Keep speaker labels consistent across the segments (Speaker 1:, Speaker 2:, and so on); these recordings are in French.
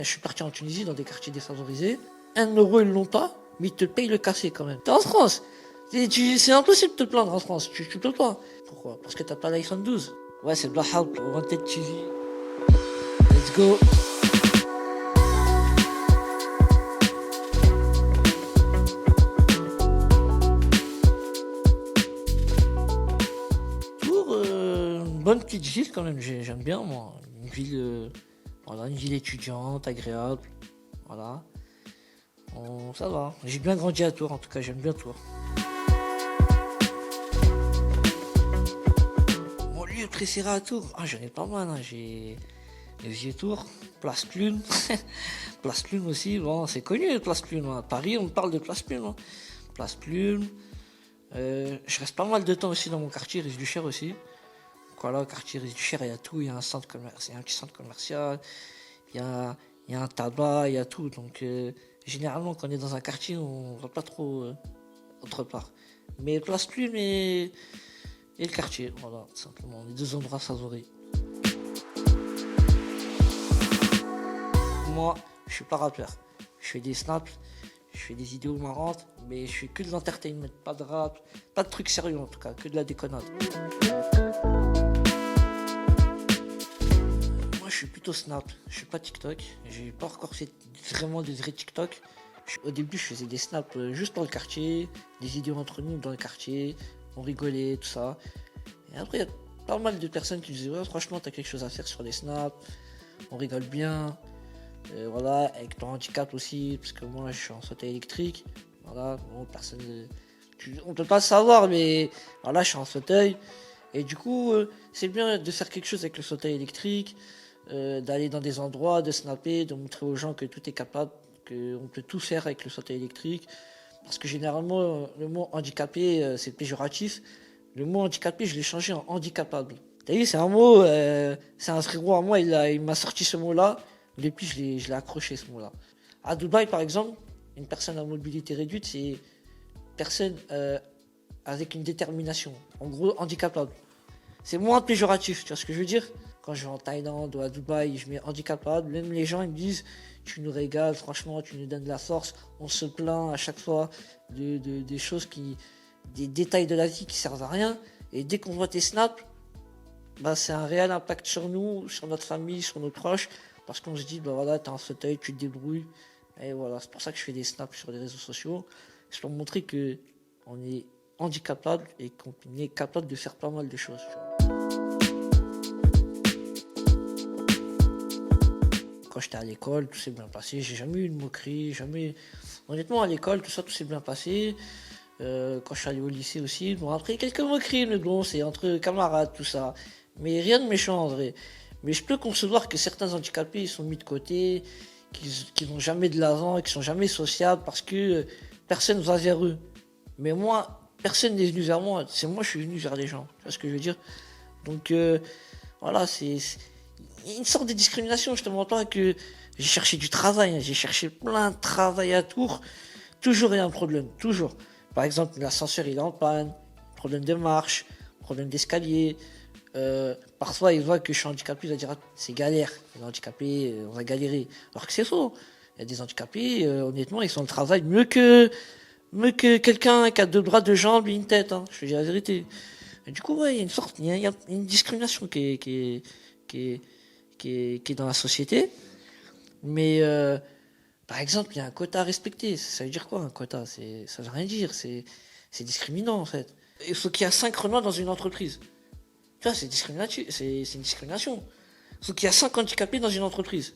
Speaker 1: Je suis parti en Tunisie dans des quartiers défavorisés. 1 € ils l'ont pas, mais ils te payent le café quand même. T'es en France. C'est impossible de te plaindre en France. Tu peux pas. Pourquoi? Parce que t'as pas l'iPhone 12. Ouais, c'est Blahab pour Wanted TV. Let's go. Tours, une bonne petite ville quand même. J'aime bien moi. Une ville, voilà, une ville étudiante, agréable. Voilà. Bon, ça va. J'ai bien grandi à Tours, en tout cas, j'aime bien Tours. Mon lieu préféré à Tours, j'en ai pas mal. J'ai les vieux Tours, Place Clune. Place Clune aussi, bon, c'est connu, Place Clune. À Paris, on parle de Place Clune. Place Clune. Je reste pas mal de temps aussi dans mon quartier, Rive du Cher aussi. Donc voilà, quartier Rive du Cher, il y a tout. Il y a un centre commercial, il y a un petit centre commercial. Il y a un tabac, il y a tout. Donc, généralement, quand on est dans un quartier, on va pas trop autre part. Mais Place Plume et le quartier, voilà, tout simplement. Les deux endroits favoris. Moi, je suis pas rappeur. Je fais des snaps, je fais des vidéos marrantes, mais je fais que de l'entertainment, pas de rap, pas de trucs sérieux en tout cas, que de la déconnade. Je suis plutôt Snap, je suis pas TikTok, j'ai pas encore fait vraiment des vrais TikTok. Au début je faisais des snaps juste dans le quartier, des vidéos entre nous dans le quartier, on rigolait, tout ça. Et après il y a pas mal de personnes qui disaient ouais franchement t'as quelque chose à faire sur les snaps, on rigole bien, voilà, avec ton handicap aussi, parce que moi je suis en fauteuil électrique, voilà, bon personne, on peut pas le savoir mais voilà je suis en fauteuil. Et du coup c'est bien de faire quelque chose avec le fauteuil électrique. D'aller dans des endroits, de snapper, de montrer aux gens que tout est capable, qu'on peut tout faire avec le fauteuil électrique. Parce que généralement, le mot handicapé, c'est péjoratif. Le mot handicapé, je l'ai changé en handicapable. T'as vu, c'est un mot, c'est un frérot à moi, il m'a sorti ce mot-là. Depuis, je l'ai accroché ce mot-là. À Dubaï, par exemple, une personne à mobilité réduite, c'est une personne avec une détermination. En gros, handicapable. C'est moins péjoratif, tu vois ce que je veux dire? Quand je vais en Thaïlande ou à Dubaï, je mets handicapable. Même les gens ils me disent tu nous régales, franchement, tu nous donnes de la force. On se plaint à chaque fois des choses des détails de la vie qui servent à rien. Et dès qu'on voit tes snaps, bah, c'est un réel impact sur nous, sur notre famille, sur nos proches. Parce qu'on se dit, bah voilà, t'as un fauteuil, tu te débrouilles. Et voilà, c'est pour ça que je fais des snaps sur les réseaux sociaux. C'est pour montrer que on est handicapable et qu'on est capable de faire pas mal de choses. Tu vois. Quand j'étais à l'école, tout s'est bien passé. J'ai jamais eu de moquerie, jamais. Honnêtement, à l'école, tout s'est bien passé. Quand je suis allé au lycée aussi, bon, après quelques moqueries, mais bon, c'est entre camarades, tout ça. Mais rien de méchant en vrai. Mais je peux concevoir que certains handicapés ils sont mis de côté, qu'ils n'ont jamais de l'avant et qu'ils sont jamais sociables parce que personne va vers eux. Mais moi, personne n'est venu vers moi. C'est moi, je suis venu vers les gens. Tu vois ce que je veux dire? Donc, voilà, c'est une sorte de discrimination. Je te mens pas que j'ai cherché du travail, j'ai cherché plein de travail à Tours. Toujours il y a un problème, toujours. Par exemple, l'ascenseur il est en panne, problème de marche, problème d'escalier. Parfois il voit que je suis handicapé, il va dire c'est galère, les handicapés, on va galérer. Alors que c'est faux. Il y a des handicapés, honnêtement, ils sont au travail mieux que quelqu'un qui a 2 bras, 2 jambes et une tête. Hein. Je te dis la vérité. Et du coup, ouais, il y a une sorte, il y a une discrimination qui est dans la société. Mais par exemple, il y a un quota à respecter. Ça veut dire quoi un quota? Ça veut rien dire. C'est discriminant en fait. Il faut qu'il y ait 5 Renois dans une entreprise. Tu vois, c'est discriminatif. C'est une discrimination. Il faut qu'il y ait 5 handicapés dans une entreprise.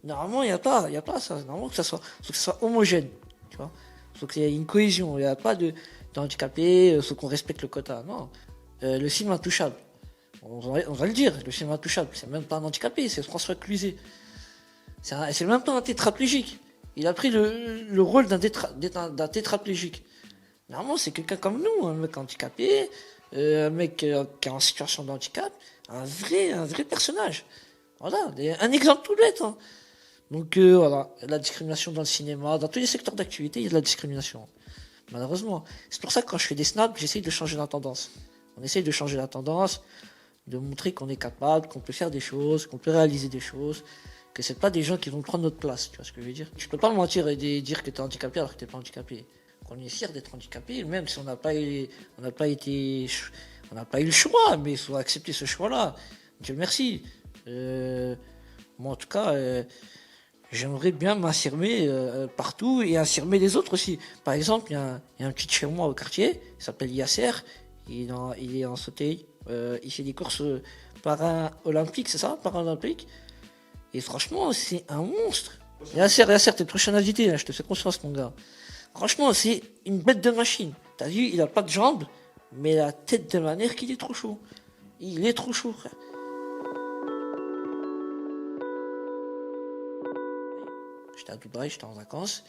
Speaker 1: Normalement, il y a pas ça. Normalement, faut que ça soit homogène. Tu vois. Il faut qu'il y ait une cohésion. Il n'y a pas de handicapés. Il faut qu'on respecte le quota. Non. Le film Intouchable. On va le dire. Le film Intouchable. C'est même pas un handicapé. C'est François Cluzet. C'est même pas un tétraplégique. Il a pris le rôle d'un tétraplégique. Normalement, c'est quelqu'un comme nous, un mec handicapé, un mec qui est en situation de handicap, un vrai personnage. Voilà, un exemple tout bête. Hein. Donc voilà, la discrimination dans le cinéma, dans tous les secteurs d'activité, il y a de la discrimination. Malheureusement. C'est pour ça que quand je fais des snaps, j'essaye de changer la tendance. On essaye de changer la tendance, de montrer qu'on est capable, qu'on peut faire des choses, qu'on peut réaliser des choses. que c'est pas des gens qui vont prendre notre place, tu vois ce que je veux dire. Tu peux pas me mentir et dire que t'es handicapé alors que t'es pas handicapé. On est fier d'être handicapé, même si on n'a pas eu le choix, mais il faut accepter ce choix-là. Dieu merci. Moi, en tout cas, j'aimerais bien m'affirmer partout et affirmer les autres aussi. Par exemple, il y a un petit chez moi au quartier, il s'appelle Yasser, il est en sauté, il fait des courses para-olympiques, c'est ça, paralympiques. Et franchement, c'est un monstre. Yasser, t'es le prochain invité, là, je te fais confiance, mon gars. Franchement, c'est une bête de machine. T'as vu, il a pas de jambes, mais la tête de ma mère qu'il est trop chaud. Il est trop chaud, frère. J'étais à Dubaï, j'étais en vacances,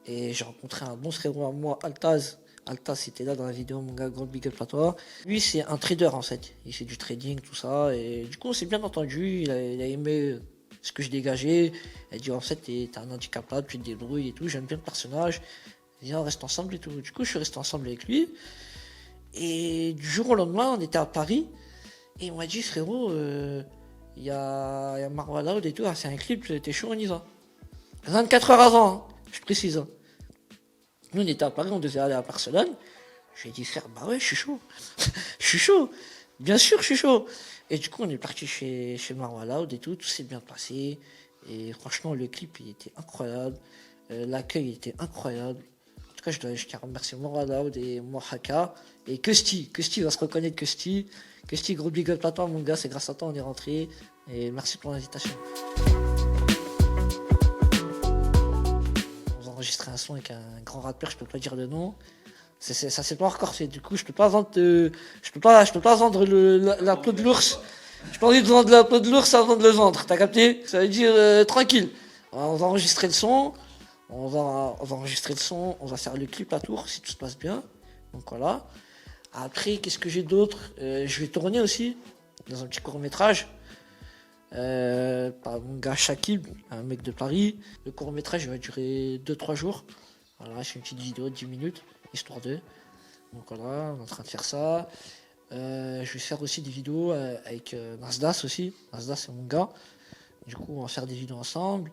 Speaker 1: et j'ai rencontré un bon frérot à moi, Altaz. Altaz, c'était là dans la vidéo, mon gars, grand big up à toi. Lui, c'est un trader, en fait. Il fait du trading, tout ça, et du coup, on s'est bien entendu. Il a aimé ce que je dégageais. Il a dit, en fait, t'es un handicapable, tu te débrouilles et tout. J'aime bien le personnage. Viens, on reste ensemble et tout. Du coup, je suis resté ensemble avec lui. Et du jour au lendemain, on était à Paris. Et il m'a dit, frérot, il y a Marwa Loud et tout, c'est un clip, t'es chaud, on y va. 24 heures avant, hein, je précise. Hein. Nous, on était à Paris, on devait aller à Barcelone. Je lui ai dit, frère, bah ouais, je suis chaud. Je suis chaud. Bien sûr, je suis chaud. Et du coup, on est parti chez Marwa Loud et tout s'est bien passé. Et franchement, le clip, il était incroyable. L'accueil était incroyable. En tout cas, je tiens à remercier Marwa Loud et Mohaka. Et Kusti va se reconnaître, Kusti, gros big up à toi, mon gars, c'est grâce à toi, on est rentré. Et merci pour l'invitation. On va enregistrer un son avec un grand rappeur, je peux pas dire le nom. Ça c'est pas encore fait, du coup je peux pas vendre la peau de l'ours. J'ai pas envie de vendre la peau de l'ours avant de le vendre, t'as capté? Ça veut dire tranquille. On va enregistrer le son, on va faire le clip à Tours si tout se passe bien. Donc voilà. Après, qu'est-ce que j'ai d'autre? Je vais tourner aussi dans un petit court-métrage par mon gars Shakib, un mec de Paris. Le court-métrage va durer 2-3 jours. Voilà, c'est une petite vidéo de 10 minutes, histoire d'eux. Donc voilà, on est en train de faire ça. Je vais faire aussi des vidéos avec Nasdas aussi. Nasdas, c'est mon gars. Du coup, on va faire des vidéos ensemble.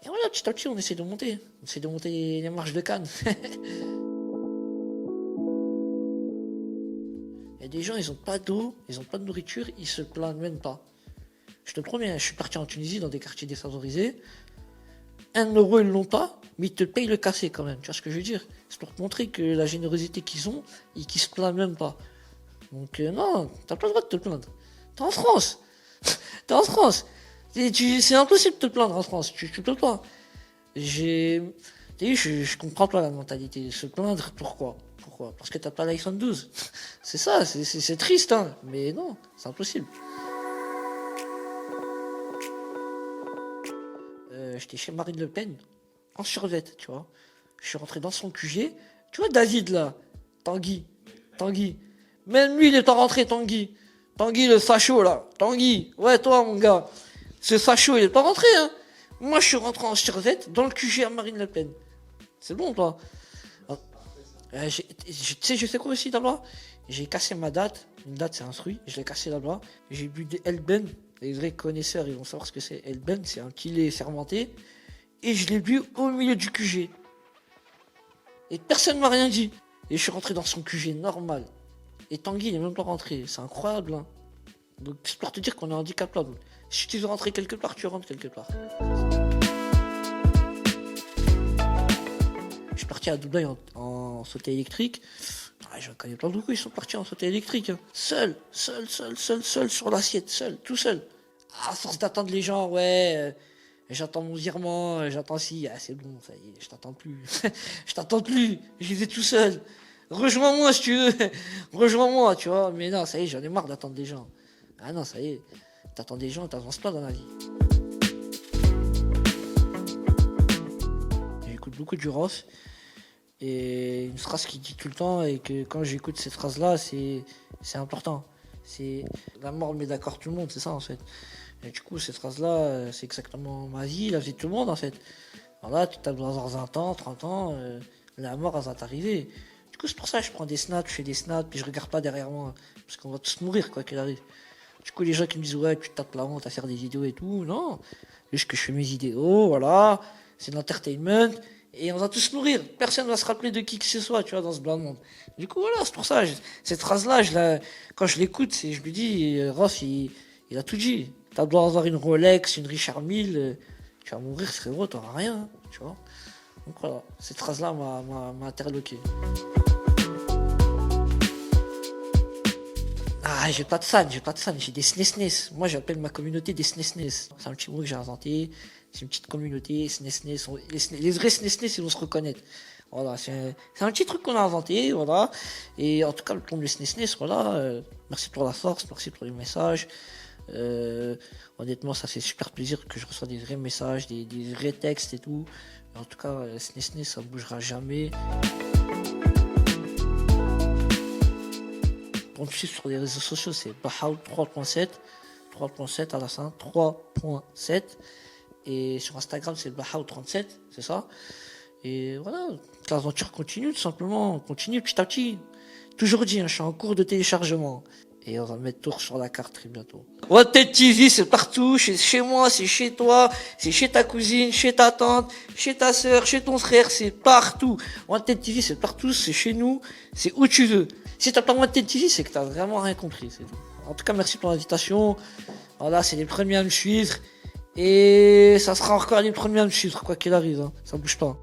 Speaker 1: Et voilà, petit à petit, on essaie de monter. On essaie de monter les marches de Cannes. Il y a des gens, ils ont pas d'eau, ils ont pas de nourriture, ils se plaignent même pas. Je te promets, je suis parti en Tunisie dans des quartiers défavorisés. 1 euro, ils l'ont pas, mais ils te payent le café quand même. Tu vois ce que je veux dire? C'est pour te montrer que la générosité qu'ils ont et qu'ils se plaignent même pas. Donc non, t'as pas le droit de te plaindre. T'es en France. T'es en France. C'est impossible de te plaindre en France. Tu peux pas. Je comprends pas la mentalité. Se plaindre, pourquoi? Parce que t'as pas l'iPhone 12. C'est ça, c'est triste, hein. Mais non, c'est impossible. J'étais chez Marine Le Pen, en survette, tu vois. Je suis rentré dans son QG. Tu vois David, là, Tanguy. Même lui, il est pas rentré, Tanguy. Tanguy, le facho, là. Tanguy. Ouais, toi, mon gars. Ce facho, il est pas rentré, hein. Moi, je suis rentré en survette dans le QG à Marine Le Pen. C'est bon, toi. Tu sais, je sais quoi aussi là-bas? J'ai cassé ma date. Une date, c'est un fruit. Je l'ai cassé là-bas. J'ai bu des Elben. Les vrais connaisseurs, ils vont savoir ce que c'est. Elben, c'est un petit lait fermenté. Et je l'ai bu au milieu du QG. Et personne m'a rien dit. Et je suis rentré dans son QG normal. Et Tanguy, il est même pas rentré. C'est incroyable, hein. Donc, c'est pour te dire qu'on est handicapable. Si tu veux rentrer quelque part, tu rentres quelque part. Je suis parti à Dubaï en sauté électrique. Je connais pas beaucoup, ils sont partis en sauté électrique. Hein. Seul, sur l'assiette, tout seul. À force d'attendre les gens, ouais, j'attends mon virement, j'attends si, c'est bon, ça y est, je t'attends plus. Je t'attends plus, j'y vais tout seul. Rejoins-moi si tu veux, rejoins-moi, tu vois. Mais non, ça y est, j'en ai marre d'attendre des gens. Ah non, ça y est, t'attends des gens, t'avances pas dans la vie. J'écoute beaucoup du Ross. Et une phrase qui dit tout le temps, et que quand j'écoute cette phrase-là, c'est important. C'est la mort met d'accord tout le monde, c'est ça en fait. Et du coup, cette phrase-là, c'est exactement ma vie, la vie de tout le monde en fait. Alors là, tu as dans 20 ans, 30 ans, la mort, elle va t'arriver. Du coup, c'est pour ça que je prends des snaps, je fais des snaps, puis je regarde pas derrière moi, parce qu'on va tous mourir quoi qu'il arrive. Du coup, les gens qui me disent, ouais, tu te tapes la honte à faire des vidéos et tout. Non. Juste que je fais mes vidéos, voilà. C'est de l'entertainment. Et on va tous mourir. Personne va se rappeler de qui que ce soit, tu vois, dans ce blanc monde. Du coup, voilà, c'est pour ça. Cette phrase-là, quand je l'écoute, je lui dis, Rof, il a tout dit. T'as besoin d'avoir une Rolex, une Richard Mille, tu vas mourir, frérot, t'auras rien, hein, tu vois. Donc voilà, cette phrase-là m'a interloqué. Ah, j'ai pas de fans, j'ai des SNES. Moi, j'appelle ma communauté des SNES. C'est un petit mot que j'ai inventé. C'est une petite communauté, SNES. Les vrais SNES, ils vont se reconnaître. Voilà, c'est un petit truc qu'on a inventé, voilà. Et en tout cas, pour le SNES, voilà. Merci pour la force, merci pour les messages. Honnêtement, ça fait super plaisir que je reçois des vrais messages, des vrais textes et tout. En tout cas, SNES, ça bougera jamais. Pour me suivre sur les réseaux sociaux, c'est Bahaoud 3.7 à la fin, 3.7. Et sur Instagram, c'est Bahaoud37, c'est ça. Et voilà, l'aventure continue tout simplement, on continue petit à petit. Toujours dit, hein, je suis en cours de téléchargement. Et on va mettre Tours sur la carte très bientôt. Wanted TV, c'est partout, c'est chez moi, c'est chez toi, c'est chez ta cousine, chez ta tante, chez ta sœur, chez ton frère, c'est partout. Wanted TV, c'est partout, c'est chez nous, c'est où tu veux. Si t'as pas Wanted TV, c'est que t'as vraiment rien compris, c'est tout. En tout cas, merci pour l'invitation. Voilà, c'est les premiers à me suivre. Et ça sera encore les premiers à me suivre, quoi qu'il arrive, hein. Ça bouge pas.